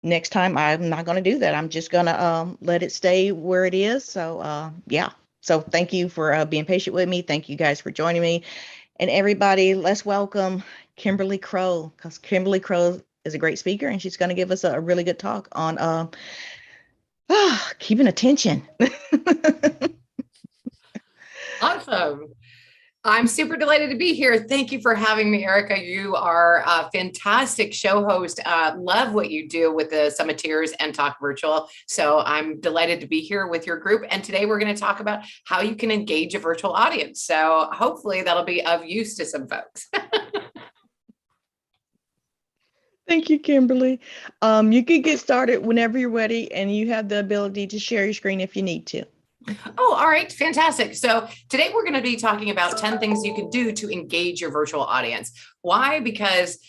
next time I'm not going to do that. I'm just going to let it stay where it is. So yeah. So thank you for being patient with me. Thank you guys for joining me. And everybody, let's welcome Kimberly Crowe, because Kimberly Crowe is a great speaker and she's going to give us a really good talk on keeping attention. Awesome. I'm super delighted to be here. Thank you for having me, Erica. You are a fantastic show host. Love what you do with the Summiteers and Talk Virtual. So I'm delighted to be here with your group. And today we're going to talk about how you can engage a virtual audience. So hopefully that'll be of use to some folks. Thank you, Kimberly. You can get started whenever you're ready, and you have the ability to share your screen if you need to. Oh, all right. Fantastic. So today we're going to be talking about 10 things you can do to engage your virtual audience. Why? Because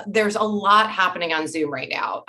there's a lot happening on Zoom right now.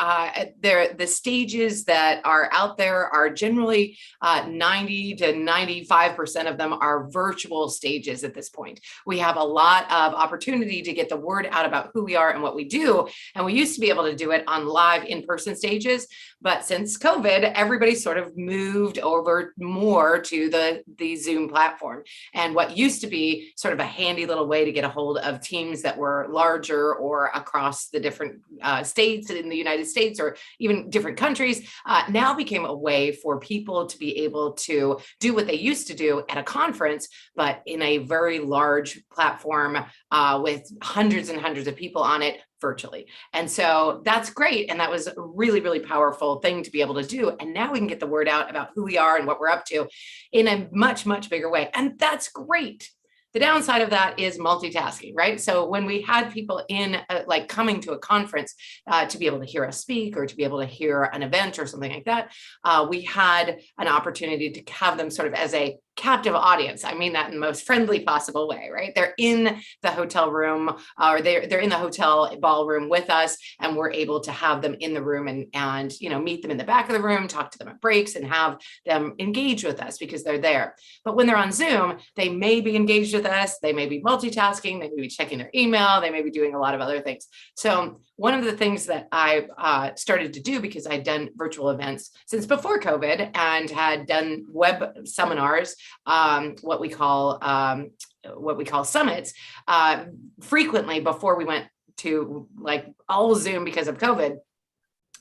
The stages that are out there are generally 90 to 95% of them are virtual stages at this point. We have a lot of opportunity to get the word out about who we are and what we do. And we used to be able to do it on live in-person stages. But since COVID, everybody sort of moved over more to the Zoom platform. And what used to be sort of a handy little way to get a hold of teams that were larger or across the different states in the United States or even different countries now became a way for people to be able to do what they used to do at a conference, but in a very large platform with hundreds and hundreds of people on it virtually. And so that's great. And that was a really, really powerful thing to be able to do. And now we can get the word out about who we are and what we're up to in a much, much bigger way. And that's great. The downside of that is multitasking, right? So when we had people in like coming to a conference to be able to hear us speak or to be able to hear an event or something like that, we had an opportunity to have them sort of as a captive audience. I mean that in the most friendly possible way, right? They're in the hotel room or they're in the hotel ballroom with us, and we're able to have them in the room and meet them in the back of the room, talk to them at breaks, and have them engage with us because they're there. But when they're on Zoom, they may be engaged with us, they may be multitasking, they may be checking their email, they may be doing a lot of other things. So one of the things that I started to do, because I'd done virtual events since before COVID and had done web seminars, what we call summits, frequently before we went to like all Zoom because of COVID,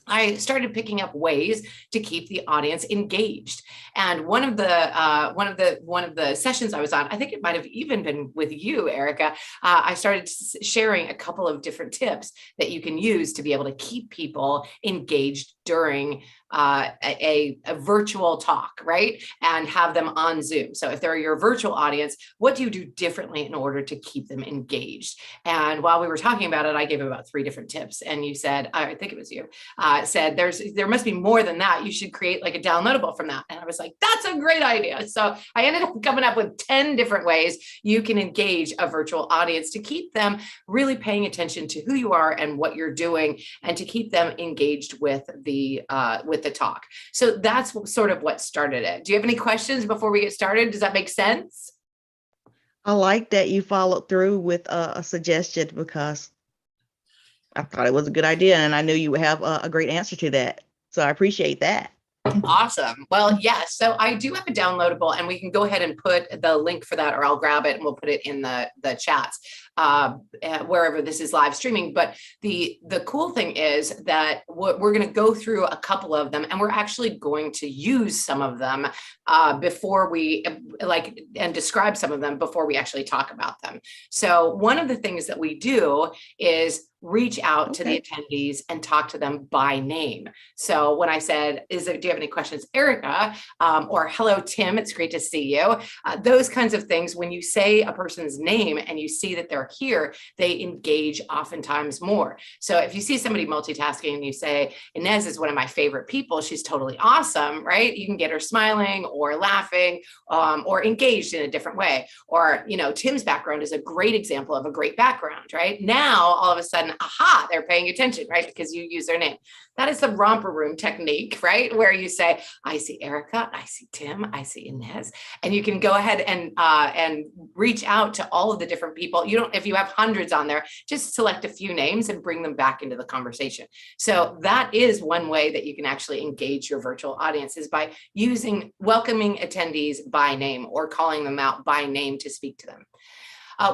I started picking up ways to keep the audience engaged. And one of the sessions I was on, I think it might have even been with you, Erica, I started sharing a couple of different tips that you can use to be able to keep people engaged during a virtual talk, right? And have them on Zoom. So if they're your virtual audience, what do you do differently in order to keep them engaged? And while we were talking about it, I gave about 3 different tips. And you said, I think it was you, said there must be more than that. You should create like a downloadable from that. And I was like, that's a great idea. So I ended up coming up with 10 different ways you can engage a virtual audience to keep them really paying attention to who you are and what you're doing, and to keep them engaged with the talk. So that's sort of what started it. Do you have any questions before we get started? Does that make sense? I like that you followed through with a suggestion, because I thought it was a good idea and I knew you would have a great answer to that. So I appreciate that. Awesome. Well, yes. So I do have a downloadable, and we can go ahead and put the link for that, or I'll grab it and we'll put it in the chats wherever this is live streaming. But the cool thing is that we're going to go through a couple of them, and we're actually going to use some of them before we and describe some of them before we actually talk about them. So one of the things that we do is reach out to the attendees and talk to them by name. So when I said, do you have any questions, Erica? Or hello, Tim, it's great to see you. Those kinds of things, when you say a person's name and you see that they're here, they engage oftentimes more. So if you see somebody multitasking and you say, Inez is one of my favorite people, she's totally awesome, right? You can get her smiling or laughing or engaged in a different way. Or, Tim's background is a great example of a great background, right? Now, all of a sudden, aha, they're paying attention, right? Because you use their name. That is the romper room technique, right? Where you say, I see Erica, I see Tim, I see Inez. And you can go ahead and reach out to all of the different people. You don't if you have hundreds on there, just select a few names and bring them back into the conversation. So that is one way that you can actually engage your virtual audience, is by welcoming attendees by name or calling them out by name to speak to them.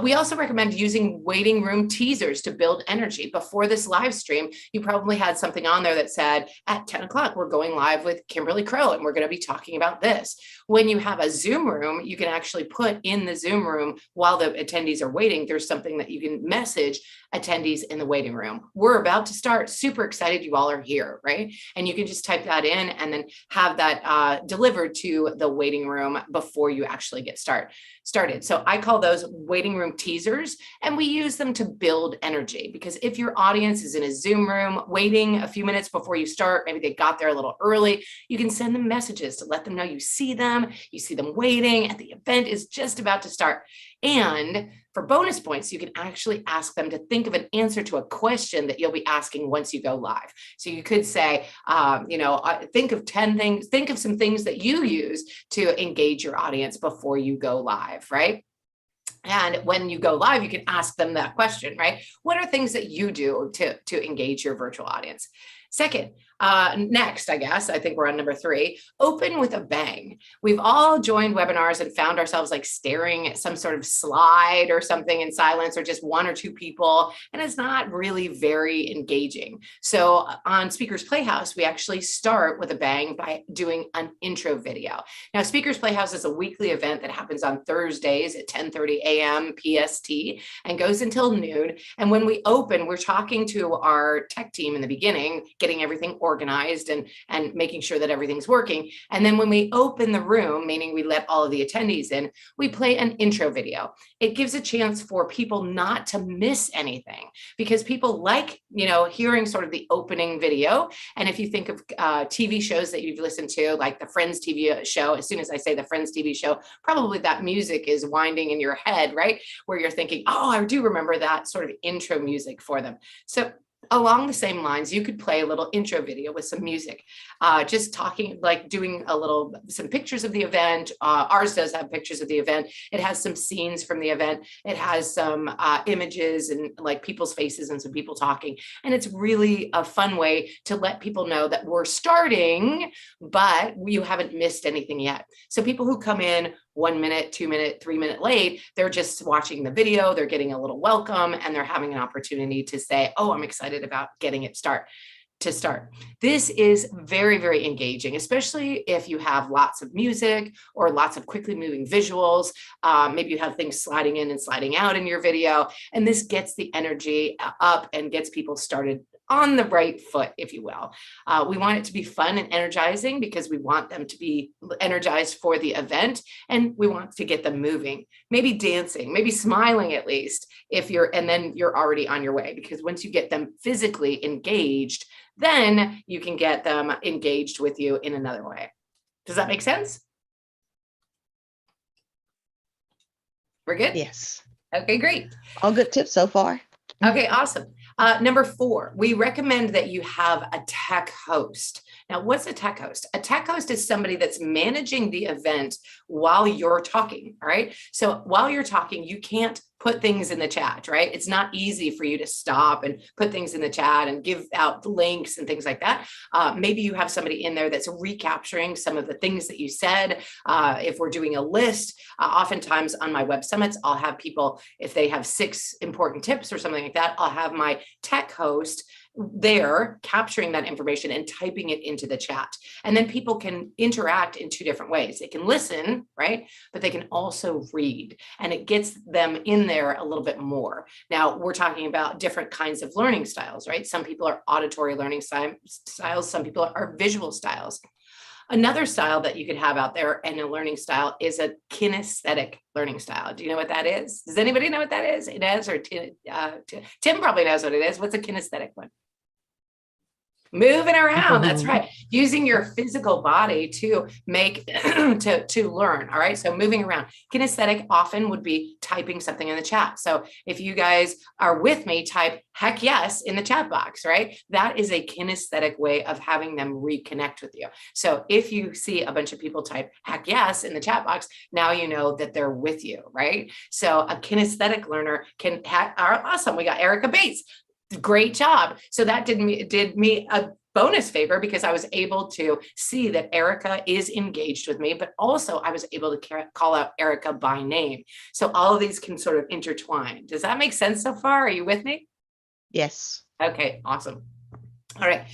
We also recommend using waiting room teasers to build energy. Before this live stream, you probably had something on there that said, at 10 o'clock, we're going live with Kimberly Crowe, and we're going to be talking about this. When you have a Zoom room, you can actually put in the Zoom room while the attendees are waiting, there's something that you can message attendees in the waiting room. We're about to start. Super excited you all are here, right? And you can just type that in and then have that delivered to the waiting room before you actually get started. So I call those waiting room teasers, and we use them to build energy, because if your audience is in a Zoom room waiting a few minutes before you start, maybe they got there a little early, you can send them messages to let them know you see them waiting, and the event is just about to start. And for bonus points, you can actually ask them to think of an answer to a question that you'll be asking once you go live. So you could say, think of 10 things, think of some things that you use to engage your audience before you go live, right? And when you go live, you can ask them that question, right? What are things that you do to engage your virtual audience? Second, next, I think we're on number 3, open with a bang. We've all joined webinars and found ourselves like staring at some sort of slide or something in silence, or just one or two people, and it's not really very engaging. So on Speakers Playhouse, we actually start with a bang by doing an intro video. Now, Speakers Playhouse is a weekly event that happens on Thursdays at 10:30 a.m. PST and goes until noon. And when we open, we're talking to our tech team in the beginning, getting everything organized and making sure that everything's working. And then when we open the room, meaning we let all of the attendees in, we play an intro video. It gives a chance for people not to miss anything, because people like, hearing sort of the opening video. And if you think of TV shows that you've listened to, like the Friends TV show, as soon as I say the Friends TV show, probably that music is winding in your head, right? Where you're thinking, oh, I do remember that sort of intro music for them. So along the same lines, you could play a little intro video with some music, just talking, like doing some pictures of the event. Ours does have pictures of the event. It has some scenes from the event. It has some images and like people's faces and some people talking. And it's really a fun way to let people know that we're starting, but you haven't missed anything yet. So people who come in 1 minute, 2 minute, 3 minute late, they're just watching the video, they're getting a little welcome, and they're having an opportunity to say, oh, I'm excited about getting it started. This is very, very engaging, especially if you have lots of music or lots of quickly moving visuals. Maybe you have things sliding in and sliding out in your video, and this gets the energy up and gets people started on the right foot, if you will. We want it to be fun and energizing because we want them to be energized for the event, and we want to get them moving, maybe dancing, maybe smiling at least, and then you're already on your way, because once you get them physically engaged, then you can get them engaged with you in another way. Does that make sense? We're good? Yes. Okay, great. All good tips so far. Okay, awesome. Number 4, we recommend that you have a tech host. Now, what's a tech host? A tech host is somebody that's managing the event while you're talking, all right? So while you're talking, you can't put things in the chat, right? It's not easy for you to stop and put things in the chat and give out links and things like that. Maybe you have somebody in there that's recapturing some of the things that you said. If we're doing a list, oftentimes on my web summits, I'll have people, if they have 6 important tips or something like that, I'll have my tech host there capturing that information and typing it into the chat. And then people can interact in 2 different ways. They can listen, right? But they can also read, and it gets them in there a little bit more. Now, we're talking about different kinds of learning styles, right? Some people are auditory learning styles. Some people are visual styles. Another style that you could have out there in a learning style is a kinesthetic learning style. Do you know what that is? Does anybody know what that is? It is, or Tim probably knows what it is. What's a kinesthetic one? Moving around, that's right. Using your physical body to make to learn. All right. So moving around. Kinesthetic often would be typing something in the chat. So if you guys are with me, type heck yes in the chat box, right? That is a kinesthetic way of having them reconnect with you. So if you see a bunch of people type heck yes in the chat box, now you know that they're with you, right? So a kinesthetic learner can awesome. We got Erica Bates. Great job. So that did me a bonus favor because I was able to see that Erica is engaged with me, but also I was able to call out Erica by name. So all of these can sort of intertwine. Does that make sense so far? Are you with me? Yes. Okay, awesome. All right.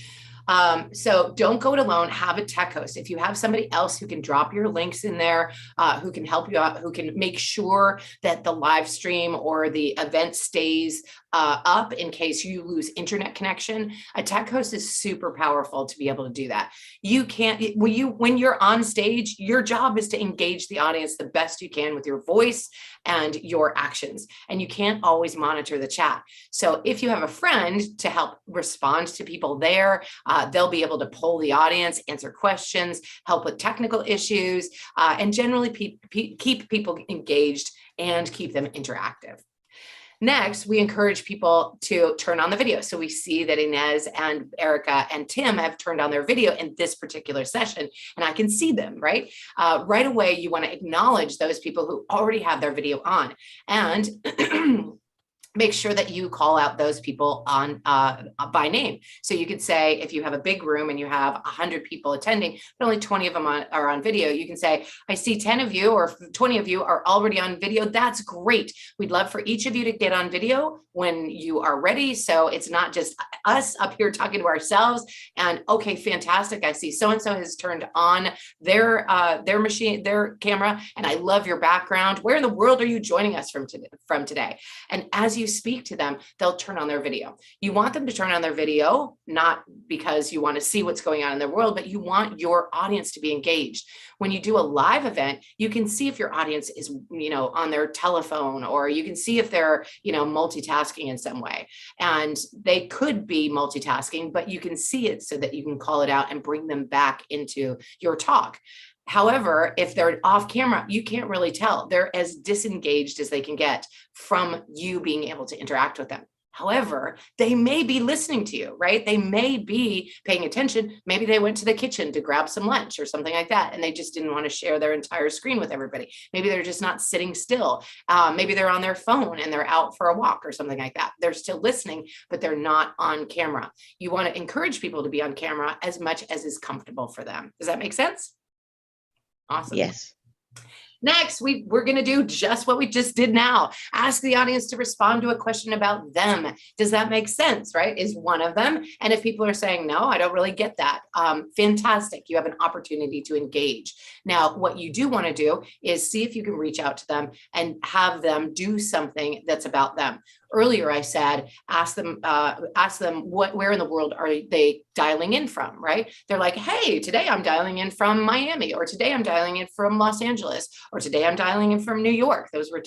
So don't go it alone, have a tech host. If you have somebody else who can drop your links in there, who can help you out, who can make sure that the live stream or the event stays up in case you lose internet connection, a tech host is super powerful to be able to do that. You can't, when you're on stage, your job is to engage the audience the best you can with your voice and your actions. And you can't always monitor the chat. So if you have a friend to help respond to people there, they'll be able to poll the audience, answer questions, help with technical issues, and generally keep people engaged and keep them interactive. Next, we encourage people to turn on the video. So we see that Inez and Erica and Tim have turned on their video in this particular session, and I can see them, right? Right away, you want to acknowledge those people who already have their video on, and make sure that you call out those people on by name. So you could say, if you have a big room and you have 100 people attending, but only 20 of them are on video, you can say, I see 10 of you or 20 of you are already on video. That's great. We'd love for each of you to get on video when you are ready. So it's not just us up here talking to ourselves and, okay, fantastic. I see so-and-so has turned on their machine, their camera, and I love your background. Where in the world are you joining us from today? And as you speak to them, they'll turn on their video. You want them to turn on their video, not because you want to see what's going on in their world, but you want your audience to be engaged. When you do a live event, you can see if your audience is, on their telephone, or you can see if they're, multitasking in some way. And they could be multitasking, but you can see it so that you can call it out and bring them back into your talk. However, if they're off camera, you can't really tell. They're as disengaged as they can get from you being able to interact with them. However, they may be listening to you, right? They may be paying attention. Maybe they went to the kitchen to grab some lunch or something like that, and they just didn't want to share their entire screen with everybody. Maybe they're just not sitting still. Maybe they're on their phone and they're out for a walk or something like that. They're still listening, but they're not on camera. You want to encourage people to be on camera as much as is comfortable for them. Does that make sense? Awesome. Yes. Next, we're going to do just what we just did now. Ask the audience to respond to a question about them. Does that make sense, right? Is one of them. And if people are saying, no, I don't really get that, fantastic. You have an opportunity to engage. Now, what you do want to do is see if you can reach out to them and have them do something that's about them. Earlier, I said, ask them where in the world are they dialing in from, right? They're like, hey, today I'm dialing in from Miami, or today I'm dialing in from Los Angeles, or today I'm dialing in from New York. Those were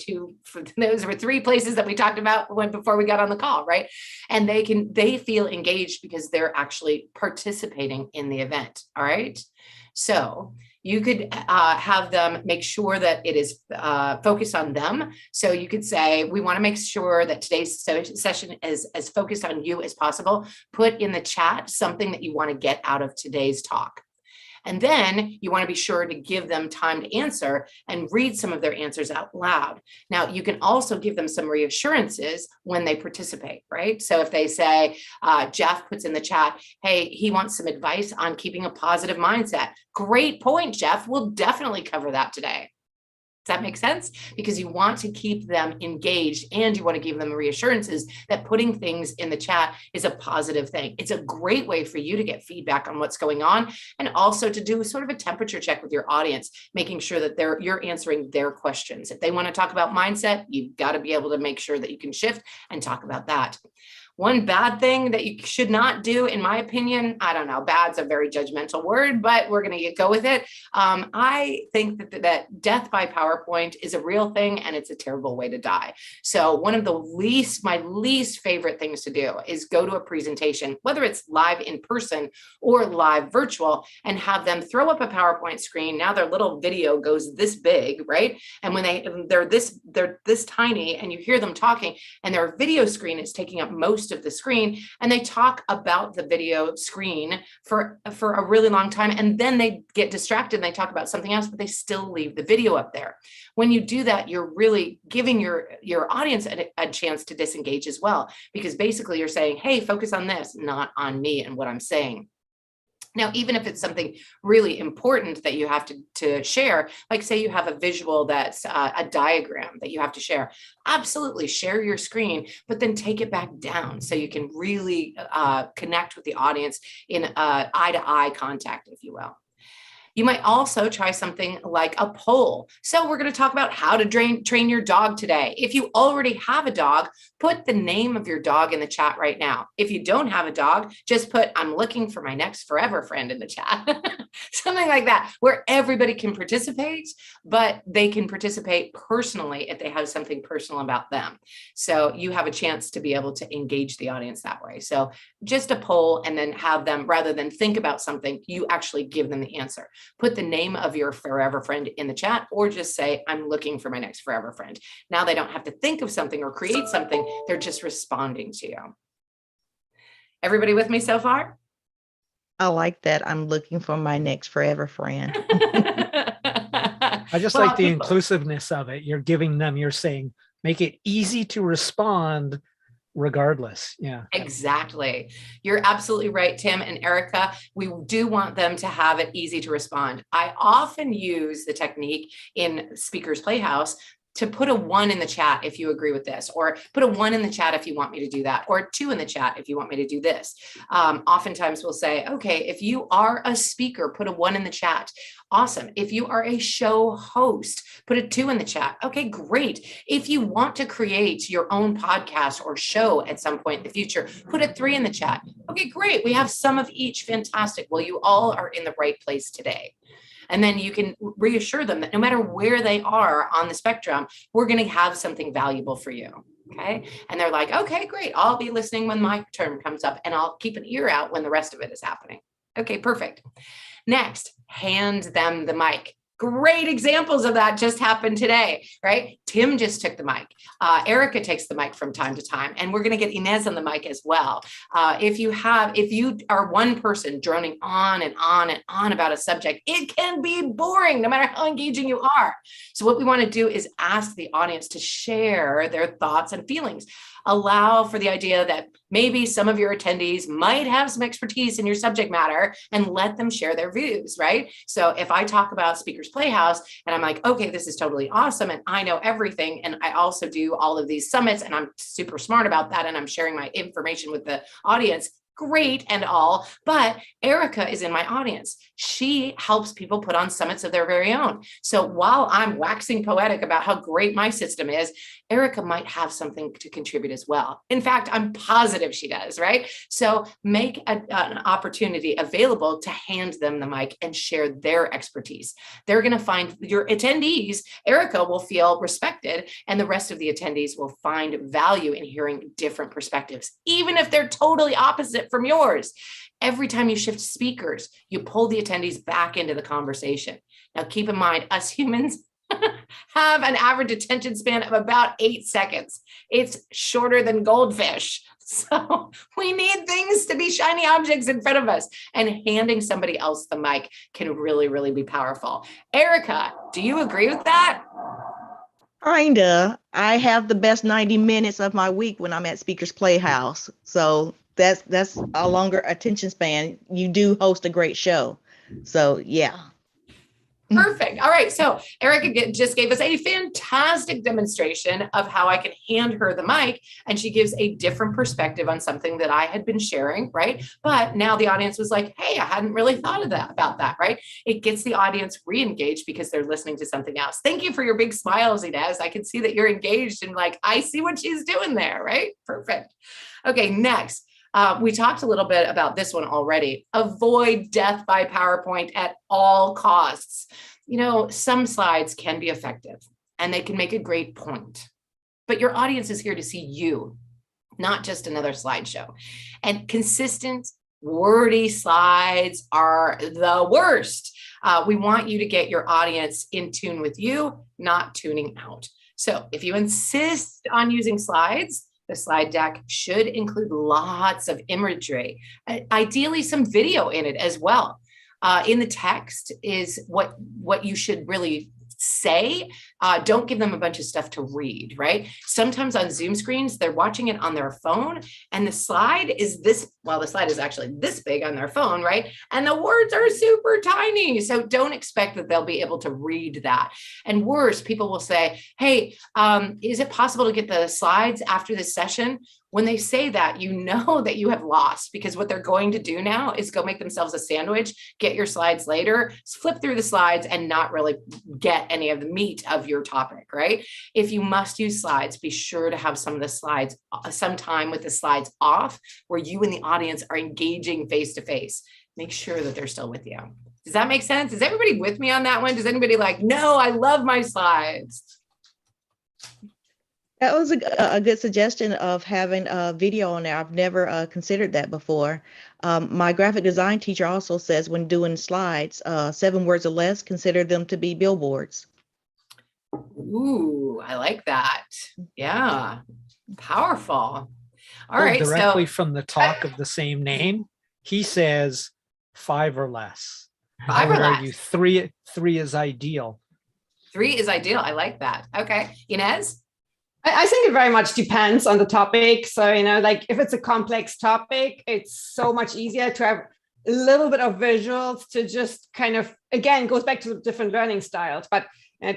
three places that we talked about before we got on the call, right? And they feel engaged because they're actually participating in the event. All right. So you could have them make sure that it is focused on them. So you could say, we want to make sure that today's session is as focused on you as possible. Put in the chat something that you want to get out of today's talk. And then you want to be sure to give them time to answer and read some of their answers out loud. Now, you can also give them some reassurances when they participate, right? So if they say, Jeff puts in the chat, hey, he wants some advice on keeping a positive mindset. Great point, Jeff. We'll definitely cover that today. Does that make sense? Because you want to keep them engaged and you want to give them reassurances that putting things in the chat is a positive thing. It's a great way for you to get feedback on what's going on and also to do sort of a temperature check with your audience, making sure that you're answering their questions. If they want to talk about mindset, you've got to be able to make sure that you can shift and talk about that. One bad thing that you should not do, in my opinion, I don't know, bad's a very judgmental word, but we're going to go with it. I think that death by PowerPoint is a real thing, and it's a terrible way to die. So one of my least favorite things to do is go to a presentation, whether it's live in person or live virtual, and have them throw up a PowerPoint screen. Now their little video goes this big, right? And when they're this tiny, and you hear them talking, and their video screen is taking up most of the screen, and they talk about the video screen for a really long time, and then they get distracted and they talk about something else, but they still leave the video up there. When you do that, you're really giving your audience a chance to disengage as well, because basically you're saying, hey, focus on this, not on me and what I'm saying. Now, even if it's something really important that you have to share, like say you have a visual that's a diagram that you have to share, absolutely share your screen, but then take it back down so you can really connect with the audience in eye-to-eye contact, if you will. You might also try something like a poll. So we're going to talk about how to train your dog today. If you already have a dog, put the name of your dog in the chat right now. If you don't have a dog, just put, I'm looking for my next forever friend in the chat. Something like that, where everybody can participate, but they can participate personally if they have something personal about them. So you have a chance to be able to engage the audience that way. So just a poll, and then have them, rather than think about something, you actually give them the answer. Put the name of your forever friend in the chat, or just say, I'm looking for my next forever friend. Now they don't have to think of something or create something. They're just responding to you. Everybody with me so far? I like that. I'm looking for my next forever friend. I just like the inclusiveness of it. You're giving them, you're saying, make it easy to respond regardless. Yeah, exactly. You're absolutely right, Tim and Erica. We do want them to have it easy to respond. I often use the technique in Speakers Playhouse to put a 1 in the chat if you agree with this, or put a 1 in the chat if you want me to do that, or 2 in the chat if you want me to do this. Oftentimes we'll say, okay, if you are a speaker, put a 1 in the chat. Awesome. If you are a show host, put a 2 in the chat. Okay, great. If you want to create your own podcast or show at some point in the future, put a 3 in the chat. Okay, great. We have some of each. Fantastic. Well, you all are in the right place today. And then you can reassure them that no matter where they are on the spectrum, we're going to have something valuable for you. Okay. And they're like, okay, great. I'll be listening when my turn comes up, and I'll keep an ear out when the rest of it is happening. Okay, perfect. Next, hand them the mic. Great examples of that just happened today, right? Tim just took the mic. Erica takes the mic from time to time, and we're going to get Inez on the mic as well. If you are one person droning on and on and on about a subject, it can be boring no matter how engaging you are. So what we want to do is ask the audience to share their thoughts and feelings. Allow for the idea that maybe some of your attendees might have some expertise in your subject matter, and let them share their views, right? So if I talk about Speakers Playhouse and I'm like, okay, this is totally awesome, and I know everything, and I also do all of these summits, and I'm super smart about that, and I'm sharing my information with the audience, great and all, but Erica is in my audience. She helps people put on summits of their very own. So while I'm waxing poetic about how great my system is, Erica might have something to contribute as well. In fact, I'm positive she does, right? So make an opportunity available to hand them the mic and share their expertise. They're going to find your attendees, Erica will feel respected, and the rest of the attendees will find value in hearing different perspectives, even if they're totally opposite from yours. Every time you shift speakers, you pull the attendees back into the conversation. Now, keep in mind, us humans have an average attention span of about 8 seconds. It's shorter than goldfish. So we need things to be shiny objects in front of us, and handing somebody else the mic can really, really be powerful. Erica, do you agree with that? Kinda. I have the best 90 minutes of my week when I'm at Speakers Playhouse. So that's a longer attention span. You do host a great show. So yeah. Perfect. All right. So Erica just gave us a fantastic demonstration of how I can hand her the mic, and she gives a different perspective on something that I had been sharing, right? But now the audience was like, hey, I hadn't really thought of that about that, right? It gets the audience re-engaged because they're listening to something else. Thank you for your big smiles, Inez. I can see that you're engaged and like, I see what she's doing there, right? Perfect. Okay, next. We talked a little bit about this one already. Avoid death by PowerPoint at all costs. You know, some slides can be effective and they can make a great point, but your audience is here to see you, not just another slideshow. And consistent, wordy slides are the worst. We want you to get your audience in tune with you, not tuning out. So if you insist on using slides, the slide deck should include lots of imagery, ideally some video in it as well. In the text is what you should really say. Don't give them a bunch of stuff to read, right? Sometimes on Zoom screens, they're watching it on their phone and the slide is this, well, the slide is actually this big on their phone, right? And the words are super tiny. So don't expect that they'll be able to read that. And worse, people will say, hey, is it possible to get the slides after this session? When they say that, you know that you have lost, because what they're going to do now is go make themselves a sandwich, get your slides later, flip through the slides and not really get any of the meat of your topic, right? If you must use slides, be sure to have some of the slides, some time with the slides off where you and the audience are engaging face to face. Make sure that they're still with you. Does that make sense? Is everybody with me on that one? Does anybody like, no, I love my slides? That was a good suggestion of having a video on there. I've never considered that before. My graphic design teacher also says when doing slides, 7 words or less, consider them to be billboards. Ooh, I like that. Yeah, powerful. All Well, right. directly So from the talk of the same name, he says 5 or less. 5 I or would less. argue three is ideal. 3 is ideal. I like that. Okay. Inez? I think it very much depends on the topic. So, you know, like if it's a complex topic, it's so much easier to have a little bit of visuals to just kind of, again, goes back to different learning styles, but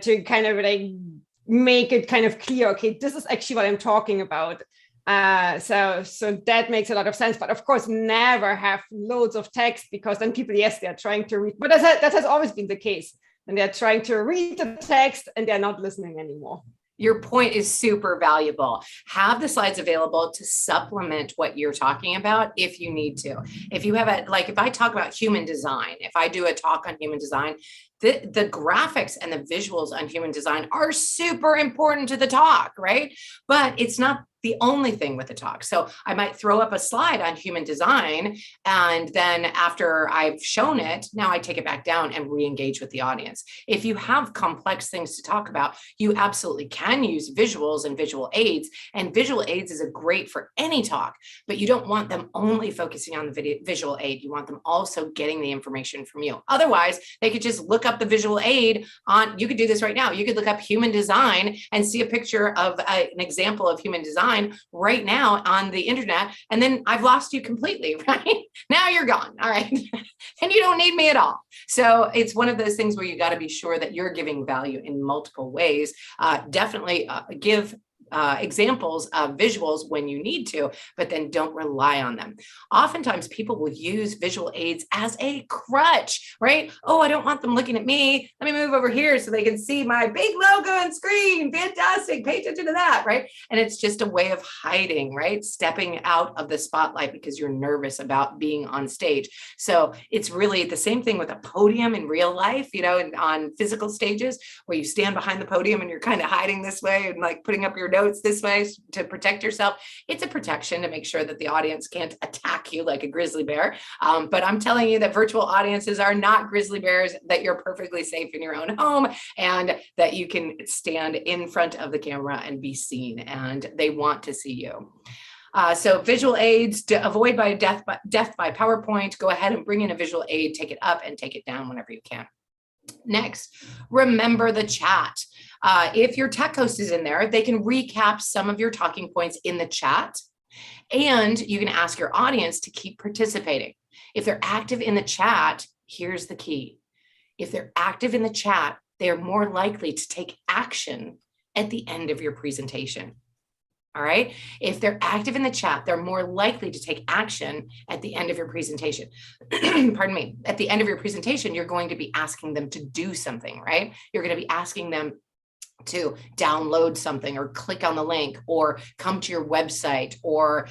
to kind of like make it kind of clear, okay, this is actually what I'm talking about. So that makes a lot of sense. But of course, never have loads of text, because then people, yes, they're trying to read, but that has always been the case. And they're trying to read the text and they're not listening anymore. Your point is super valuable. Have the slides available to supplement what you're talking about if you need to. If you have if I talk about human design, if I do a talk on human design, the graphics and the visuals on human design are super important to the talk, right? But it's not the only thing with the talk. So I might throw up a slide on human design, and then after I've shown it, now I take it back down and re-engage with the audience. If you have complex things to talk about, you absolutely can use visuals and visual aids, and visual aids is great for any talk, but you don't want them only focusing on the visual aid. You want them also getting the information from you. Otherwise, they could just look up the visual aid on, you could do this right now. You could look up human design and see a picture of an example of human design right now on the internet, and then I've lost you completely, right? Now you're gone. All right. And you don't need me at all. So it's one of those things where you got to be sure that you're giving value in multiple ways. Definitely give examples of visuals when you need to, but then don't rely on them. Oftentimes people will use visual aids as a crutch, right? Oh, I don't want them looking at me. Let me move over here so they can see my big logo and screen. Fantastic. Pay attention to that, right? And it's just a way of hiding, right? Stepping out of the spotlight because you're nervous about being on stage. So it's really the same thing with a podium in real life, you know, and on physical stages where you stand behind the podium and you're kind of hiding this way and like putting up your notes this way to protect yourself. It's a protection to make sure that the audience can't attack you like a grizzly bear. But I'm telling you that virtual audiences are not grizzly bears, that you're perfectly safe in your own home and that you can stand in front of the camera and be seen, and they want to see you. So visual aids, to avoid by death by PowerPoint, go ahead and bring in a visual aid, take it up and take it down whenever you can. Next, remember the chat. If your tech host is in there, they can recap some of your talking points in the chat, and you can ask your audience to keep participating. If they're active in the chat, here's the key. If they're active in the chat, they're more likely to take action at the end of your presentation. All right. If they're active in the chat, they're more likely to take action at the end of your presentation. Pardon me. At the end of your presentation, you're going to be asking them to do something, right? You're going to be asking them to download something or click on the link or come to your website or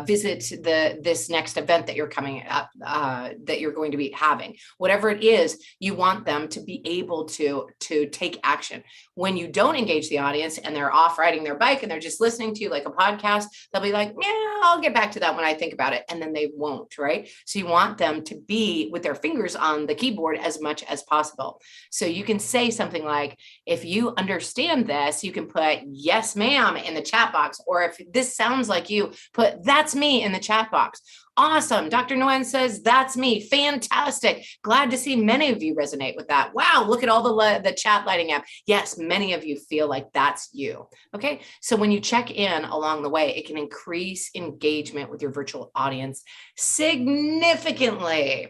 visit this next event that you're coming up, that you're going to be having. Whatever it is, you want them to be able to take action. When you don't engage the audience and they're off riding their bike and they're just listening to you like a podcast, they'll be like, yeah, I'll get back to that when I think about it. And then they won't, right? So you want them to be with their fingers on the keyboard as much as possible. So you can say something like, if you understand this, you can put yes, ma'am in the chat box. Or if this sounds like you, put that's me in the chat box. Awesome. Dr. Nguyen says, that's me. Fantastic. Glad to see many of you resonate with that. Wow. Look at all the chat lighting up. Yes, many of you feel like that's you. Okay. So when you check in along the way, it can increase engagement with your virtual audience significantly.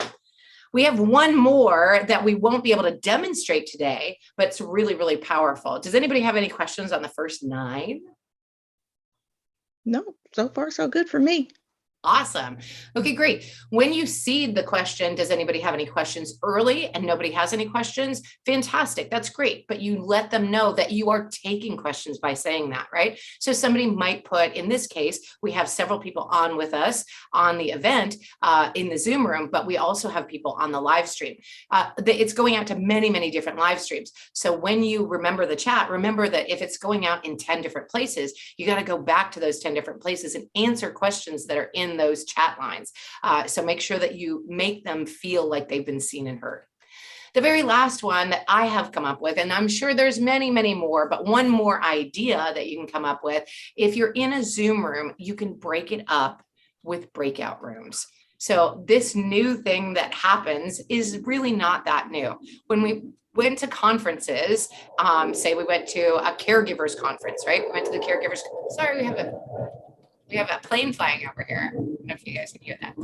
We have one more that we won't be able to demonstrate today, but it's really, really powerful. Does anybody have any questions on the first 9? No, so far so good for me. Awesome. Okay, great. When you see the question, does anybody have any questions early and nobody has any questions? Fantastic. That's great. But you let them know that you are taking questions by saying that, right? So somebody might put, in this case, we have several people on with us on the event in the Zoom room, but we also have people on the live stream. It's going out to many, many different live streams. So when you remember the chat, remember that if it's going out in 10 different places, you got to go back to those 10 different places and answer questions that are in those chat lines. So make sure that you make them feel like they've been seen and heard. The very last one that I have come up with, and I'm sure there's many, many more, but one more idea that you can come up with, if you're in a Zoom room, you can break it up with breakout rooms. So this new thing that happens is really not that new. When we went to conferences, say we went to a caregivers conference, right? We went to the caregivers, sorry, we have a plane flying over here. I don't know if you guys can hear that.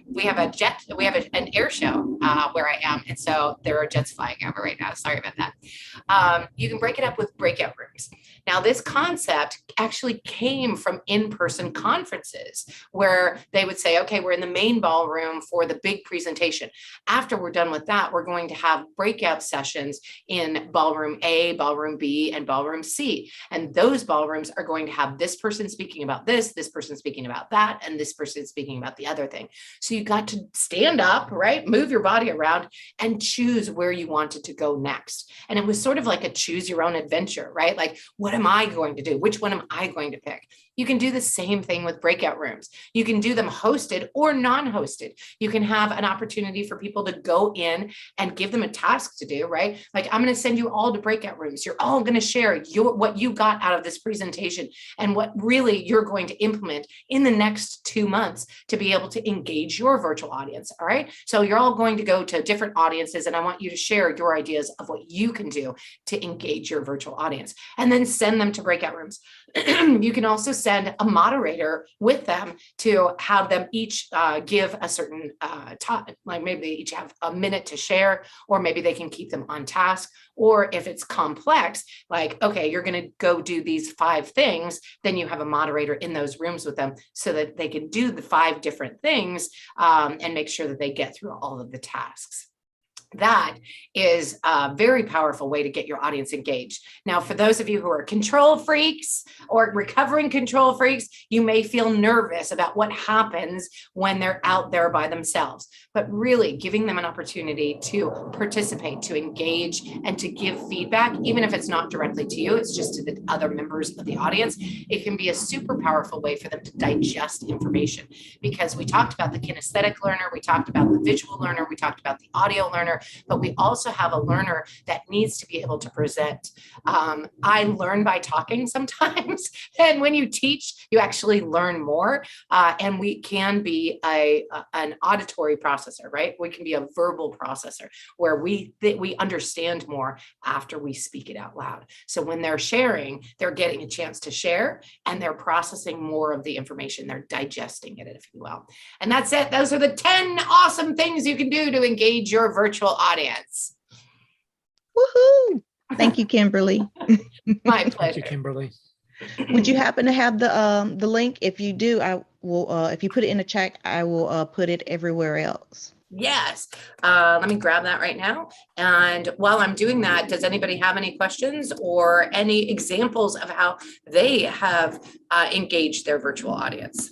We have an air show where I am. And so there are jets flying over right now. Sorry about that. You can break it up with breakout rooms. Now, this concept actually came from in-person conferences where they would say, okay, we're in the main ballroom for the big presentation. After we're done with that, we're going to have breakout sessions in ballroom A, ballroom B, and ballroom C. And those ballrooms are going to have this person speaking about this person speaking about that, and this person speaking about the other thing. So you got to stand up, right? Move your body around and choose where you wanted to go next. And it was sort of like a choose your own adventure, right? Like, what am I going to do? Which one am I going to pick? You can do the same thing with breakout rooms. You can do them hosted or non-hosted. You can have an opportunity for people to go in and give them a task to do, right? Like, I'm going to send you all to breakout rooms. You're all going to share what you got out of this presentation and what really you're going to implement in the next 2 months to be able to engage your virtual audience. All right. So you're all going to go to different audiences, and I want you to share your ideas of what you can do to engage your virtual audience, and then send them to breakout rooms. You can also send a moderator with them to have them each give a certain topic, like maybe they each have a minute to share, or maybe they can keep them on task. Or if it's complex, like, okay, you're going to go do these 5 things, then you have a moderator in those rooms with them so that they can do the 5 different things and make sure that they get through all of the tasks. That is a very powerful way to get your audience engaged. Now, for those of you who are control freaks or recovering control freaks, you may feel nervous about what happens when they're out there by themselves. But really giving them an opportunity to participate, to engage, and to give feedback, even if it's not directly to you, it's just to the other members of the audience, it can be a super powerful way for them to digest information. Because we talked about the kinesthetic learner, we talked about the visual learner, we talked about the audio learner, but we also have a learner that needs to be able to present. I learn by talking sometimes, and when you teach, you actually learn more, and we can be an auditory processor, right? We can be a verbal processor where we understand more after we speak it out loud. So when they're sharing, they're getting a chance to share, and they're processing more of the information. They're digesting it, if you will. And that's it. Those are the 10 awesome things you can do to engage your virtual audience. Woohoo! Thank you, Kimberly. My pleasure. Thank you, Kimberly. Would you happen to have the link? If you do, I will. If you put it in the chat, I will put it everywhere else. Yes. Let me grab that right now. And while I'm doing that, does anybody have any questions or any examples of how they have engaged their virtual audience?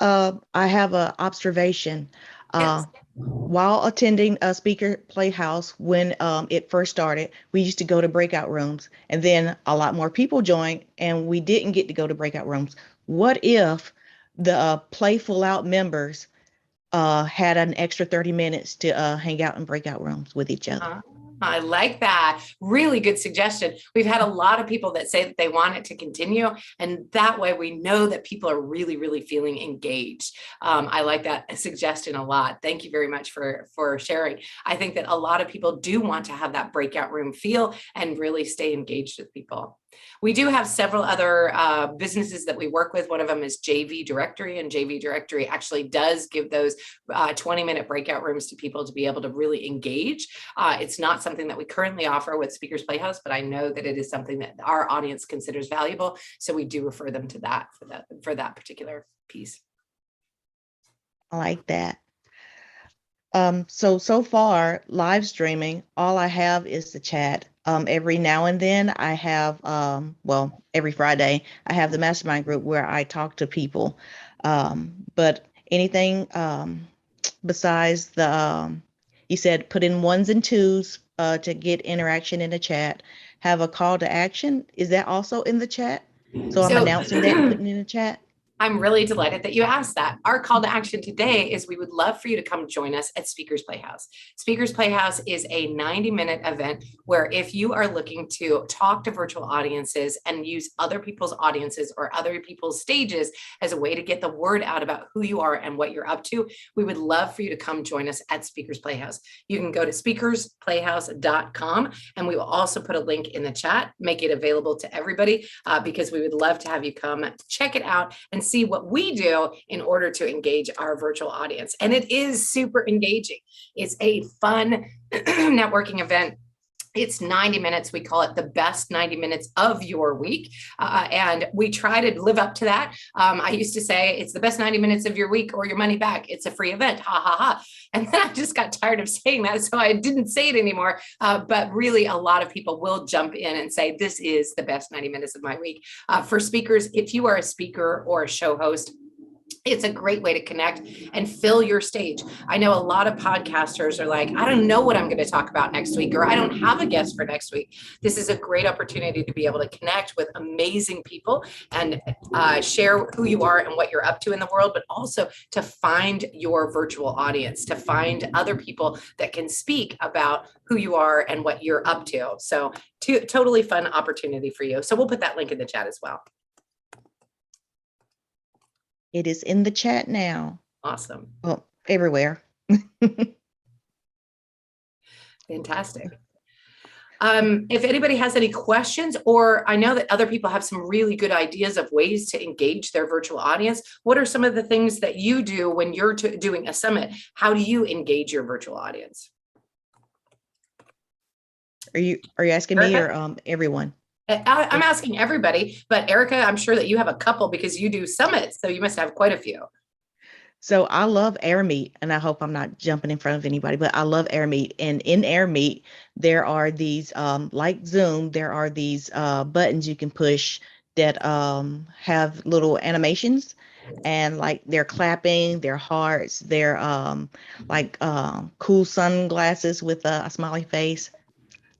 I have an observation. Yes. While attending a speaker Playhouse, when it first started, we used to go to breakout rooms, and then a lot more people joined, and we didn't get to go to breakout rooms. What if the playful out members had an extra 30 minutes to hang out in breakout rooms with each other? I like that. Really good suggestion. We've had a lot of people that say that they want it to continue, and that way we know that people are really, really feeling engaged. I like that suggestion a lot. Thank you very much for sharing. I think that a lot of people do want to have that breakout room feel and really stay engaged with people. We do have several other businesses that we work with. One of them is JV Directory, and JV Directory actually does give those 20-minute breakout rooms to people to be able to really engage. It's not something that we currently offer with Speakers Playhouse, but I know that it is something that our audience considers valuable. So we do refer them to that for that particular piece. I like that. So far, live streaming, all I have is the chat. Every now and then I have, well, every Friday, I have the mastermind group where I talk to people. But anything besides the, you said put in ones and twos to get interaction in the chat, have a call to action. Is that also in the chat? So I'm announcing that and putting it in the chat. I'm really delighted that you asked that. Our call to action today is we would love for you to come join us at Speakers Playhouse. Speakers Playhouse is a 90-minute event where if you are looking to talk to virtual audiences and use other people's audiences or other people's stages as a way to get the word out about who you are and what you're up to, we would love for you to come join us at Speakers Playhouse. You can go to speakersplayhouse.com, and we will also put a link in the chat, make it available to everybody because we would love to have you come check it out and see what we do in order to engage our virtual audience. And it is super engaging. It's a fun networking event. It's 90 minutes. We call it the best 90 minutes of your week. And we try to live up to that. I used to say it's the best 90 minutes of your week or your money back. It's a free event. Ha, ha, ha. And then I just got tired of saying that. So I didn't say it anymore. But really, a lot of people will jump in and say, this is the best 90 minutes of my week. For speakers, if you are a speaker or a show host, it's a great way to connect and fill your stage. I know a lot of podcasters are like, I don't know what I'm going to talk about next week, or I don't have a guest for next week. This is a great opportunity to be able to connect with amazing people and share who you are and what you're up to in the world, but also to find your virtual audience, to find other people that can speak about who you are and what you're up to. So totally fun opportunity for you. So we'll put that link in the chat as well. It is in the chat now. Awesome. Well, everywhere. Fantastic. If anybody has any questions, or I know that other people have some really good ideas of ways to engage their virtual audience, what are some of the things that you do when you're doing a summit? How do you engage your virtual audience? Are you asking me or everyone? I'm asking everybody, but Erica, I'm sure that you have a couple because you do summits, so you must have quite a few. So I love AirMeet, and I hope I'm not jumping in front of anybody, but I love AirMeet. And in AirMeet, there are these, like Zoom, there are these buttons you can push that have little animations, and like they're clapping, they're hearts, they're like cool sunglasses with a smiley face.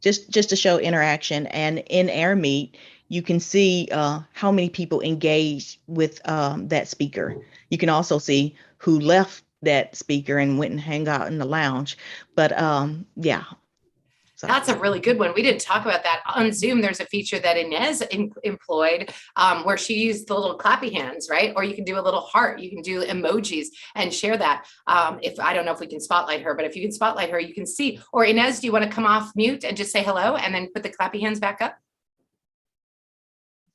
Just to show interaction. And in AirMeet, you can see how many people engaged with that speaker. You can also see who left that speaker and went and hang out in the lounge. But yeah. So that's a really good one. We didn't talk about that. On Zoom, there's a feature that Inez employed where she used the little clappy hands, right? Or you can do a little heart. You can do emojis and share that. If I don't know if we can spotlight her, but if you can spotlight her, you can see. Or Inez, do you want to come off mute and just say hello and then put the clappy hands back up?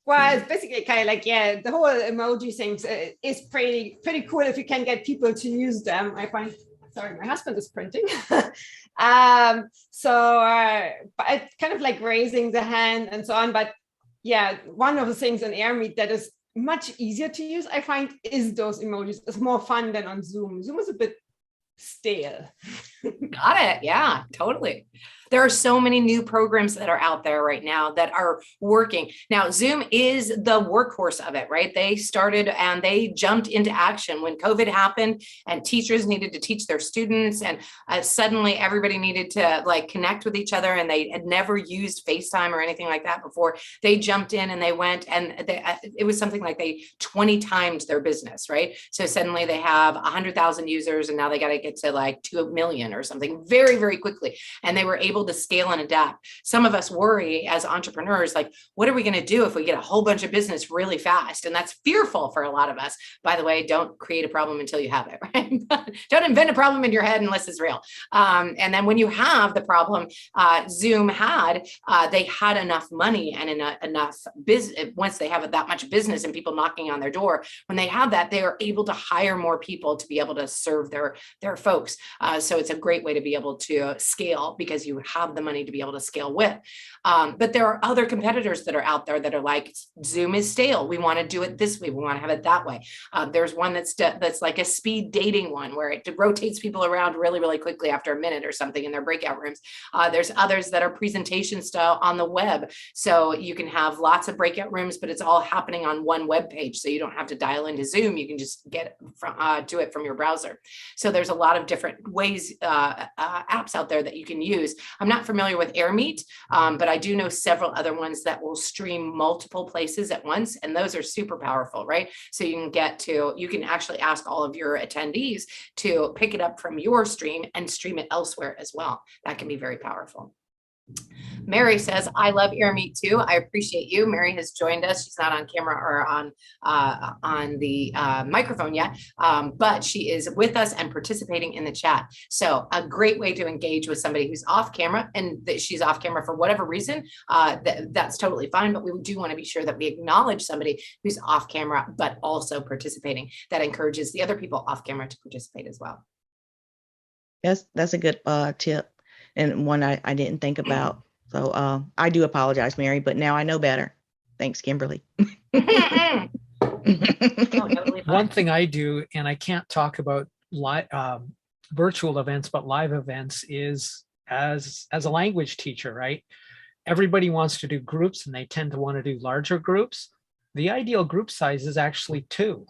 Well, it's basically kind of like, yeah, the whole emoji thing is pretty cool if you can get people to use them. I find, sorry, my husband is printing. But it's kind of like raising the hand and so on. But yeah, one of the things on AirMeet that is much easier to use, I find, is those emojis. It's more fun than on Zoom. Zoom is a bit stale. Got it. Yeah, totally. There are so many new programs that are out there right now that are working. Now, Zoom is the workhorse of it, right? They started and they jumped into action when COVID happened and teachers needed to teach their students. And suddenly everybody needed to like connect with each other, and they had never used FaceTime or anything like that before. They jumped in and they went, and it was something like they 20 times their business, right? So suddenly they have 100,000 users, and now they got to get to like 2 million or something very, very quickly. And they were able to scale and adapt. Some of us worry as entrepreneurs, like, what are we going to do if we get a whole bunch of business really fast? And that's fearful for a lot of us. By the way, don't create a problem until you have it, right? Don't invent a problem in your head unless it's real. And then when you have the problem, Zoom they had enough money and enough business. Once they have that much business and people knocking on their door, when they have that, they are able to hire more people to be able to serve their folks. So it's a great way to be able to scale because you have the money to be able to scale with. But there are other competitors that are out there that are like, Zoom is stale. We want to do it this way. We want to have it that way. There's one that's like a speed dating one where it rotates people around really, really quickly after a minute or something in their breakout rooms. There's others that are presentation style on the web. So you can have lots of breakout rooms, but it's all happening on one web page. So you don't have to dial into Zoom. You can just get to it from your browser. So there's a lot of different ways, apps out there that you can use. I'm not familiar with AirMeet, but I do know several other ones that will stream multiple places at once. And those are super powerful, right? So you can actually ask all of your attendees to pick it up from your stream and stream it elsewhere as well. That can be very powerful. Mary says, I love AirMeet too. I appreciate you. Mary has joined us. She's not on camera or on the microphone yet, but she is with us and participating in the chat. So a great way to engage with somebody who's off camera, and that she's off camera for whatever reason, that's totally fine. But we do want to be sure that we acknowledge somebody who's off camera, but also participating. That encourages the other people off camera to participate as well. That's a good tip, and one I didn't think about. So I do apologize, Mary, but now I know better. Thanks, Kimberly. One thing I do, and I can't talk about virtual events, but live events, is as a language teacher, right? Everybody wants to do groups, and they tend to want to do larger groups. The ideal group size is actually 2,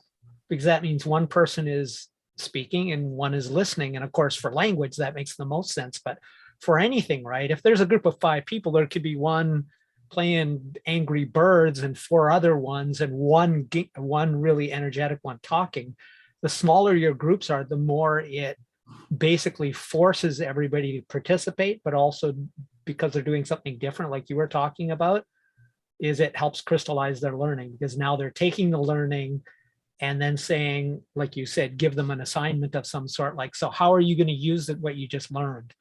because that means one person is speaking and one is listening. And of course, for language, that makes the most sense. But for anything, right? If there's a group of 5 people, there could be one playing Angry Birds and 4 other ones, and one really energetic one talking. The smaller your groups are, the more it basically forces everybody to participate, but also because they're doing something different, like you were talking about, is it helps crystallize their learning, because now they're taking the learning and then saying, like you said, give them an assignment of some sort, like, so how are you going to use what you just learned?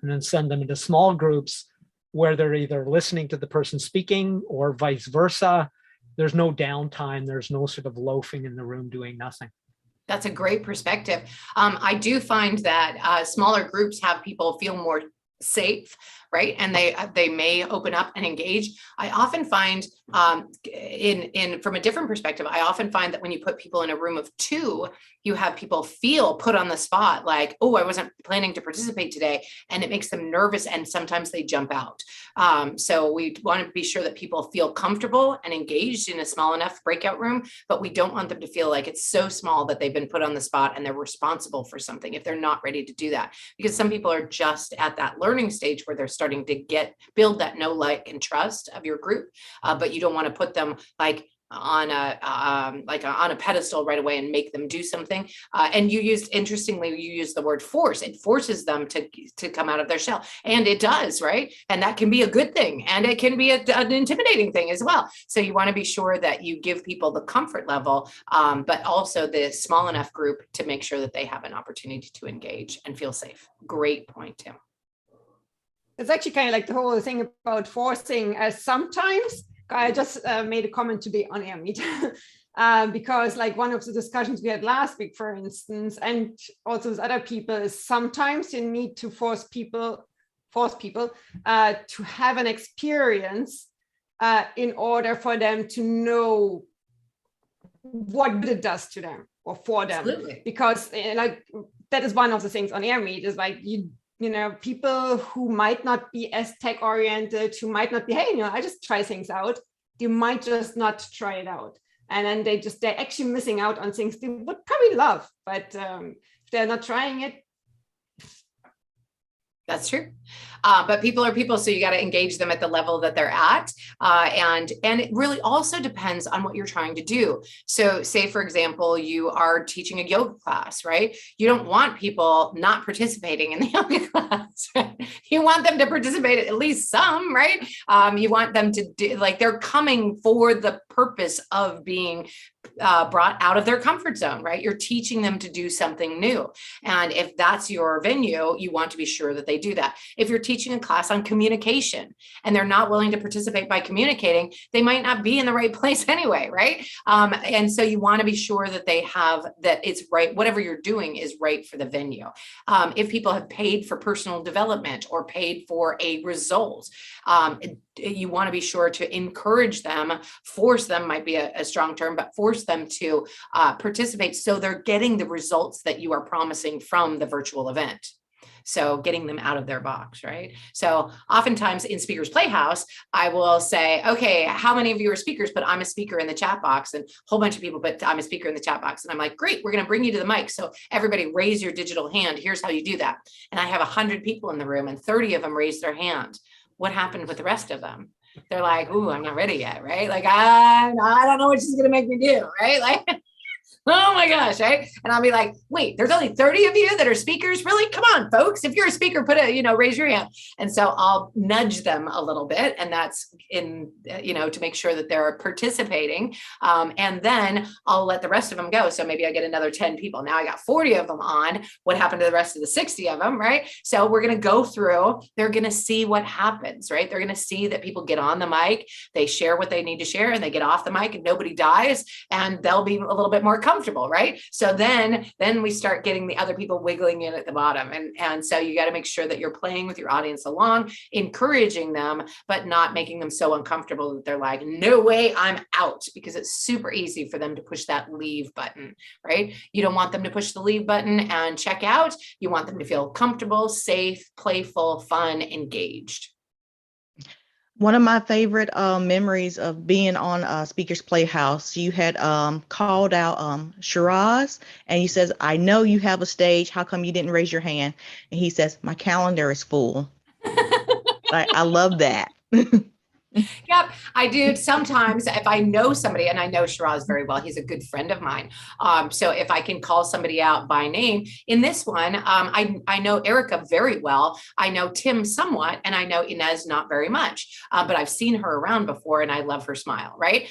And then send them into small groups where they're either listening to the person speaking or vice versa. There's no downtime. There's no sort of loafing in the room doing nothing. That's a great perspective. I do find that smaller groups have people feel more safe, right? And they may open up and engage. I often find from a different perspective, I often find that when you put people in a room of 2, you have people feel put on the spot, like, oh, I wasn't planning to participate today. And it makes them nervous. And sometimes they jump out. So we want to be sure that people feel comfortable and engaged in a small enough breakout room, but we don't want them to feel like it's so small that they've been put on the spot and they're responsible for something if they're not ready to do that. Because some people are just at that learning stage where they're starting to build that know, like, and trust of your group, but you don't want to put them like on a pedestal right away and make them do something. And interestingly, you used the word force. It forces them to come out of their shell, and it does, right? And that can be a good thing, and it can be an intimidating thing as well. So you want to be sure that you give people the comfort level, but also the small enough group to make sure that they have an opportunity to engage and feel safe. Great point, Tim. It's actually kind of like the whole thing about forcing. Sometimes I just made a comment today on AirMeet because, like, one of the discussions we had last week, for instance, and also with other people, is sometimes you need to force people to have an experience in order for them to know what it does to them or for them. Absolutely. Because that is one of the things on Air Meet is like, you know, people who might not be as tech oriented, who might not be, hey, you know, I just try things out. You might just not try it out. And then they're actually missing out on things they would probably love, but if they're not trying it. That's true. But people are people, so you got to engage them at the level that they're at. And it really also depends on what you're trying to do. So say, for example, you are teaching a yoga class, right? You don't want people not participating in the yoga class, right? You want them to participate at least some, right? You want them to do, like, they're coming for the purpose of being brought out of their comfort zone, right? You're teaching them to do something new. And if that's your venue, you want to be sure that they do that. If you're teaching a class on communication and they're not willing to participate by communicating, they might not be in the right place anyway, right? And so you want to be sure that they have, that it's right, whatever you're doing is right for the venue. If people have paid for personal development or paid for a result, you want to be sure to encourage them, force them might be a strong term, but force them to participate so they're getting the results that you are promising from the virtual event. So getting them out of their box, right? So oftentimes in Speakers Playhouse, I will say, okay, how many of you are speakers? But I'm a speaker in the chat box, and a whole bunch of people, but I'm a speaker in the chat box. And I'm like, great, we're going to bring you to the mic. So everybody raise your digital hand. Here's how you do that. And I have 100 people in the room and 30 of them raised their hand. What happened with the rest of them? They're like, ooh, I'm not ready yet, right? Like, I don't know what she's going to make me do, right? Like, oh my gosh, right? And I'll be like, wait, there's only 30 of you that are speakers? Really? Come on, folks. If you're a speaker, raise your hand. And so I'll nudge them a little bit. And that's to make sure that they're participating. And then I'll let the rest of them go. So maybe I get another 10 people. Now I got 40 of them on. What happened to the rest of the 60 of them, right? So we're going to go through, they're going to see what happens, right? They're going to see that people get on the mic, they share what they need to share, and they get off the mic and nobody dies. And they'll be a little bit more comfortable, right? So then we start getting the other people wiggling in at the bottom. And so you got to make sure that you're playing with your audience along, encouraging them, but not making them so uncomfortable that they're like, no way, I'm out, because it's super easy for them to push that leave button, right? You don't want them to push the leave button and check out. You want them to feel comfortable, safe, playful, fun, engaged. One of my favorite memories of being on Speakers Playhouse, you had called out Shiraz, and he says, I know you have a stage. How come you didn't raise your hand? And he says, my calendar is full. I love that. Yep, I do. Sometimes if I know somebody, and I know Shiraz very well, he's a good friend of mine. So if I can call somebody out by name, in this one, I know Erica very well. I know Tim somewhat, and I know Inez not very much, but I've seen her around before and I love her smile, right?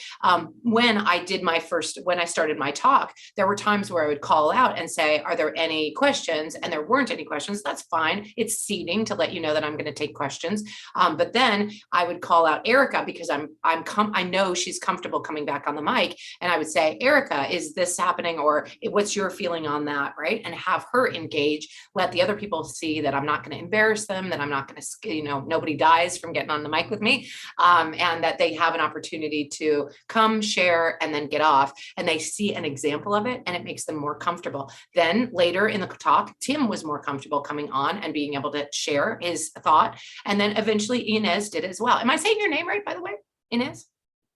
When I started my talk, there were times where I would call out and say, are there any questions? And there weren't any questions. That's fine. It's seeding to let you know that I'm going to take questions. But then I would call out Erica, because I know she's comfortable coming back on the mic, and I would say, Erica, is this happening, or what's your feeling on that, right? And have her engage, let the other people see that I'm not going to embarrass them, that I'm not going to, nobody dies from getting on the mic with me, and that they have an opportunity to come, share, and then get off, and they see an example of it, and it makes them more comfortable. Then later in the talk, Tim was more comfortable coming on and being able to share his thought, and then eventually Inez did as well. Am I saying your name right, by the way, Inez?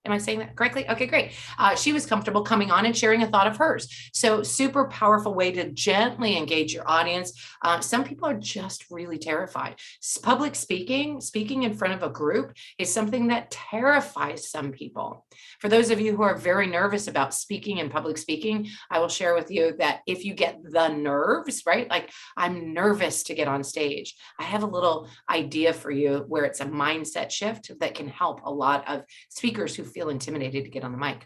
Am I saying that correctly? Okay, great. She was comfortable coming on and sharing a thought of hers. So super powerful way to gently engage your audience. Some people are just really terrified. Public speaking in front of a group is something that terrifies some people. For those of you who are very nervous about speaking and public speaking, I will share with you that if you get the nerves, right? Like, I'm nervous to get on stage, I have a little idea for you where it's a mindset shift that can help a lot of speakers who feel intimidated to get on the mic.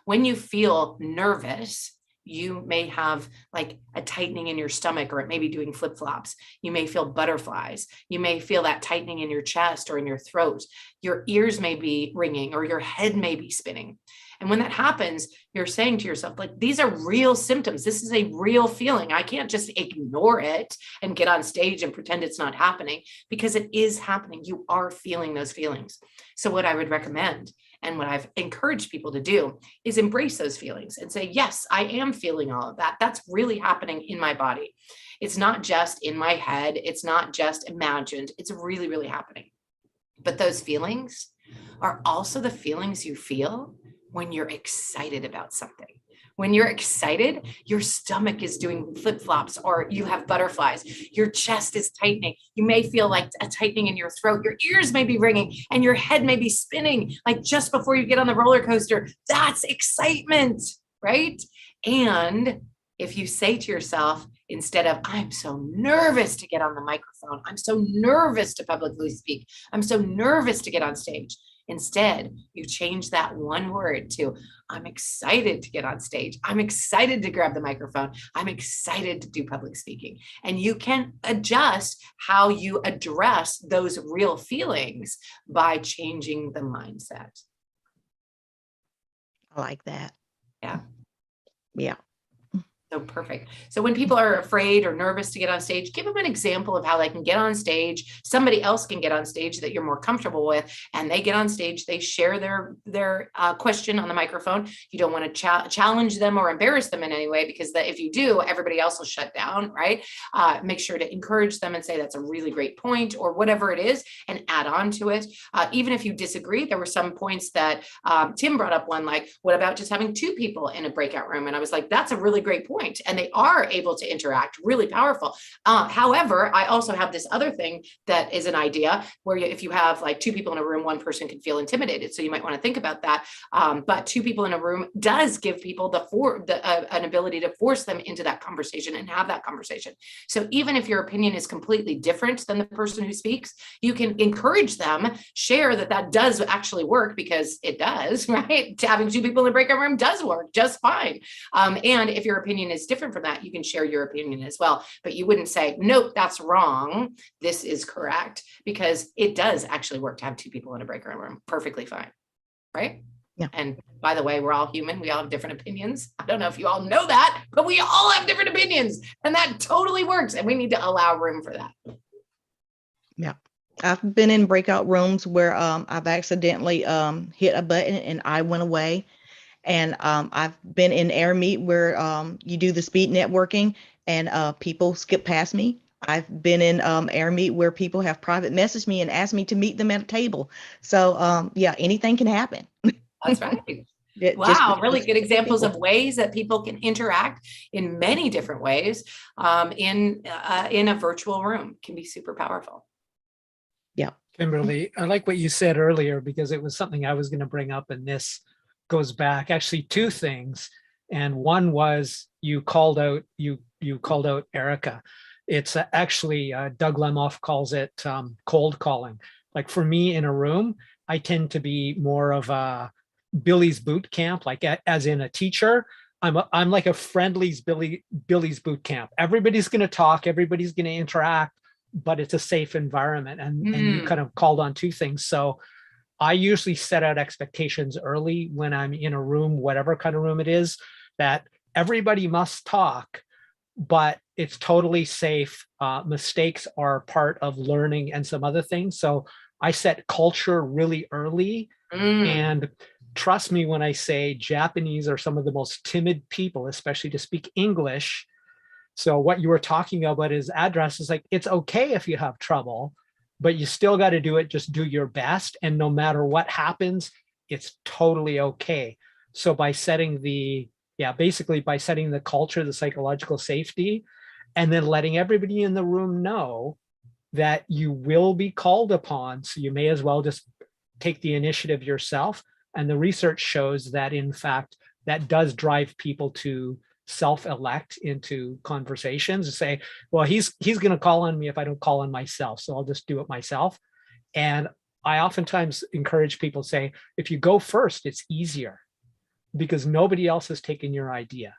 When you feel nervous, you may have like a tightening in your stomach, or it may be doing flip-flops. You may feel butterflies. You may feel that tightening in your chest or in your throat. Your ears may be ringing, or your head may be spinning. And when that happens, you're saying to yourself, like, these are real symptoms. This is a real feeling. I can't just ignore it and get on stage and pretend it's not happening, because it is happening. You are feeling those feelings. So what I would recommend, and what I've encouraged people to do, is embrace those feelings and say, yes, I am feeling all of that. That's really happening in my body. It's not just in my head. It's not just imagined. It's really, really happening. But those feelings are also the feelings you feel when you're excited about something. When you're excited, your stomach is doing flip-flops, or you have butterflies. Your chest is tightening. You may feel like a tightening in your throat. Your ears may be ringing and your head may be spinning like just before you get on the roller coaster. That's excitement, right? And if you say to yourself, instead of, I'm so nervous to get on the microphone, I'm so nervous to publicly speak, I'm so nervous to get on stage, instead, you change that one word to, I'm excited to get on stage. I'm excited to grab the microphone. I'm excited to do public speaking. And you can adjust how you address those real feelings by changing the mindset. I like that. Yeah. Yeah. So perfect. So when people are afraid or nervous to get on stage, give them an example of how they can get on stage. Somebody else can get on stage that you're more comfortable with, and they get on stage, they share their question on the microphone. You don't want to challenge them or embarrass them in any way, because if you do, everybody else will shut down, right? Make sure to encourage them and say, that's a really great point, or whatever it is, and add on to it. Even if you disagree, there were some points that Tim brought up one, like, what about just having 2 people in a breakout room? And I was like, that's a really great point. And they are able to interact, really powerful. However, I also have this other thing that is an idea where if you have like 2 people in a room, one person can feel intimidated. So you might want to think about that. But 2 people in a room does give people an ability to force them into that conversation and have that conversation. So even if your opinion is completely different than the person who speaks, you can encourage them, share that does actually work, because it does, right? Having 2 people in a breakout room does work just fine. And if your opinion is different from that, you can share your opinion as well. But you wouldn't say, nope, that's wrong, this is correct, because it does actually work to have 2 people in a breakout room perfectly fine, right? Yeah. And by the way, we're all human. We all have different opinions. I don't know if you all know that, but we all have different opinions, and that totally works. And we need to allow room for that. Yeah. I've been in breakout rooms where I've accidentally hit a button and I went away. And I've been in air meet where you do the speed networking and people skip past me. I've been in air meet where people have private messaged me and asked me to meet them at a table. So yeah, anything can happen. That's right. Wow, really good examples of ways that people can interact in many different ways in a virtual room. Can be super powerful. Yeah. Kimberly, I like what you said earlier, because it was something I was going to bring up, and this goes back actually 2 things. And one was you called out Erica. It's actually Doug Lemoff calls it cold calling. Like for me in a room, I tend to be more of a Billy's boot camp, like as in a teacher. I'm like a friendly's Billy's boot camp. Everybody's going to talk, everybody's going to interact, but it's a safe environment. And you kind of called on 2 things. So I usually set out expectations early when I'm in a room, whatever kind of room it is, that everybody must talk, but it's totally safe. Mistakes are part of learning and some other things. So I set culture really early. And trust me when I say Japanese are some of the most timid people, especially to speak English. So what you were talking about is address is like, it's okay if you have trouble, but you still got to do it. Just do your best. And no matter what happens, it's totally okay. So by setting basically by setting the culture, the psychological safety, and then letting everybody in the room know that you will be called upon. So you may as well just take the initiative yourself. And the research shows that, in fact, that does drive people to self-elect into conversations and say, well, he's going to call on me if I don't call on myself, so I'll just do it myself. And I oftentimes encourage people to say, if you go first, it's easier because nobody else has taken your idea.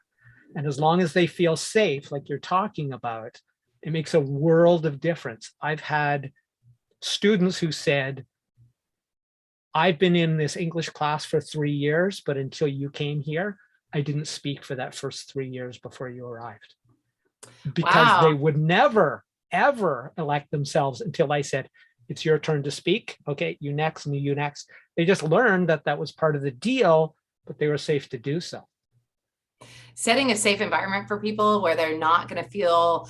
And as long as they feel safe, like you're talking about, it makes a world of difference. I've had students who said, I've been in this English class for 3 years, but until you came here, I didn't speak for that first 3 years before you arrived. Because they would never, ever elect themselves until I said, it's your turn to speak. Okay, you next, me, you next. They just learned that that was part of the deal, but they were safe to do so. Setting a safe environment for people where they're not going to feel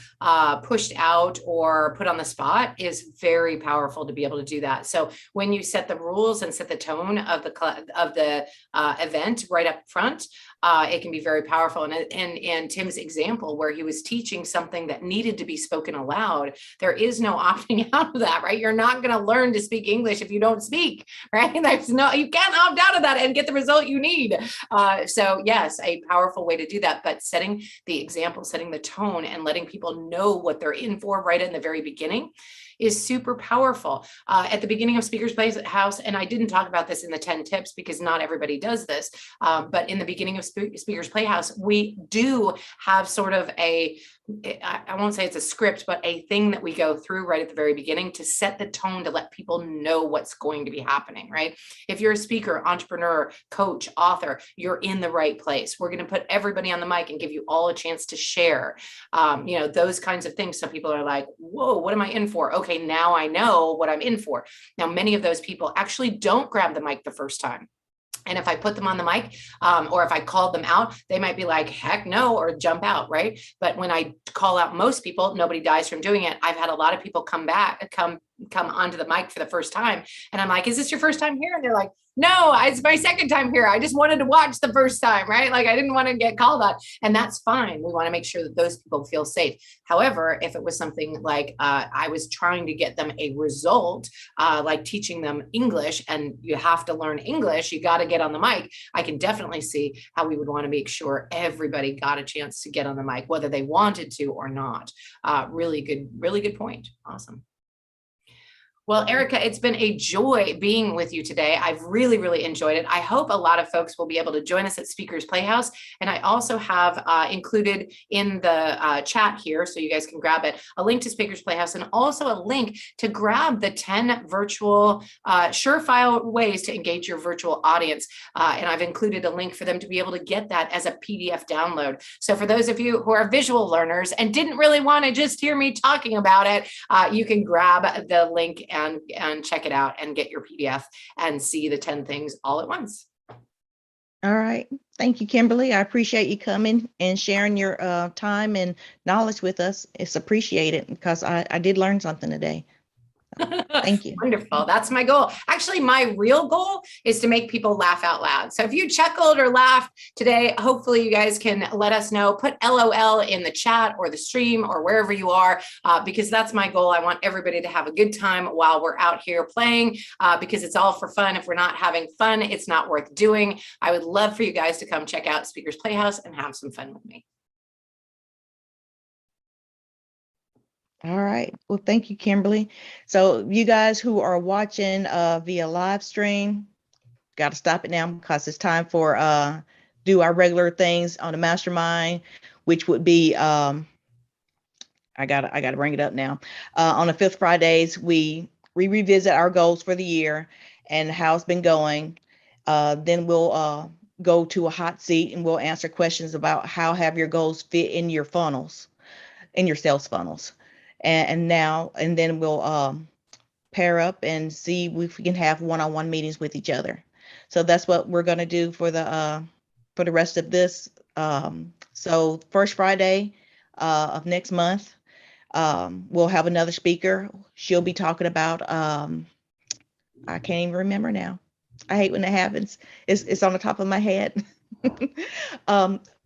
pushed out or put on the spot is very powerful to be able to do that. So when you set the rules and set the tone of the event right up front, it can be very powerful. And Tim's example where he was teaching something that needed to be spoken aloud, there is no opting out of that, right? You're not going to learn to speak English if you don't speak, right? You can't opt out of that and get the result you need. So yes, a powerful way to do that, but setting the example, setting the tone, and letting people know what they're in for right in the very beginning is super powerful. At the beginning of Speakers Playhouse, and I didn't talk about this in the 10 tips because not everybody does this, but in the beginning of Speakers Playhouse, we do have sort of I won't say it's a script, but a thing that we go through right at the very beginning to set the tone, to let people know what's going to be happening, right? If you're a speaker, entrepreneur, coach, author, you're in the right place. We're going to put everybody on the mic and give you all a chance to share, those kinds of things. So people are like, whoa, what am I in for? Okay, now I know what I'm in for. Now, many of those people actually don't grab the mic the first time. And if I put them on the mic, or if I called them out, they might be like, heck no, or jump out, right? But when I call out most people, nobody dies from doing it. I've had a lot of people come onto the mic for the first time. And I'm like, is this your first time here? And they're like, no, it's my second time here. I just wanted to watch the first time, right? Like I didn't want to get called on, and that's fine. We want to make sure that those people feel safe. However, if it was something like I was trying to get them a result, like teaching them English, and you have to learn English, you got to get on the mic. I can definitely see how we would want to make sure everybody got a chance to get on the mic, whether they wanted to or not. Really good point. Awesome. Well, Erica, it's been a joy being with you today. I've really enjoyed it. I hope a lot of folks will be able to join us at Speakers Playhouse. And I also have included in the chat here, so you guys can grab it, a link to Speakers Playhouse, and also a link to grab the 10 virtual surefire ways to engage your virtual audience. And I've included a link for them to be able to get that as a PDF download. So for those of you who are visual learners and didn't really want to just hear me talking about it, you can grab the link and check it out and get your PDF and see the 10 things all at once. All right. Thank you, Kimberly. I appreciate you coming and sharing your time and knowledge with us. It's appreciated because I did learn something today. Thank you. Wonderful. That's my goal. Actually, my real goal is to make people laugh out loud. So if you chuckled or laughed today, hopefully you guys can let us know. Put LOL in the chat or the stream or wherever you are, because that's my goal. I want everybody to have a good time while we're out here playing, because it's all for fun. If we're not having fun, it's not worth doing. I would love for you guys to come check out Speakers Playhouse and have some fun with me. All right. Well, thank you, Kimberly. So you guys who are watching via live stream, got to stop it now because it's time for do our regular things on the mastermind, which would be I gotta bring it up now. On the 5th Fridays, we revisit our goals for the year and how it's been going. Then we'll go to a hot seat and we'll answer questions about how have your goals fit in your funnels, in your sales funnels. And then we'll pair up and see if we can have one-on-one meetings with each other. So that's what we're going to do for the rest of this. So first Friday of next month, we'll have another speaker. She'll be talking about I can't even remember now. I hate when that happens. It's on the top of my head.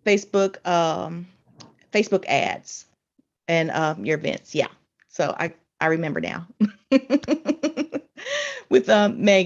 Facebook ads. And your events, yeah. So I remember now. With Meg.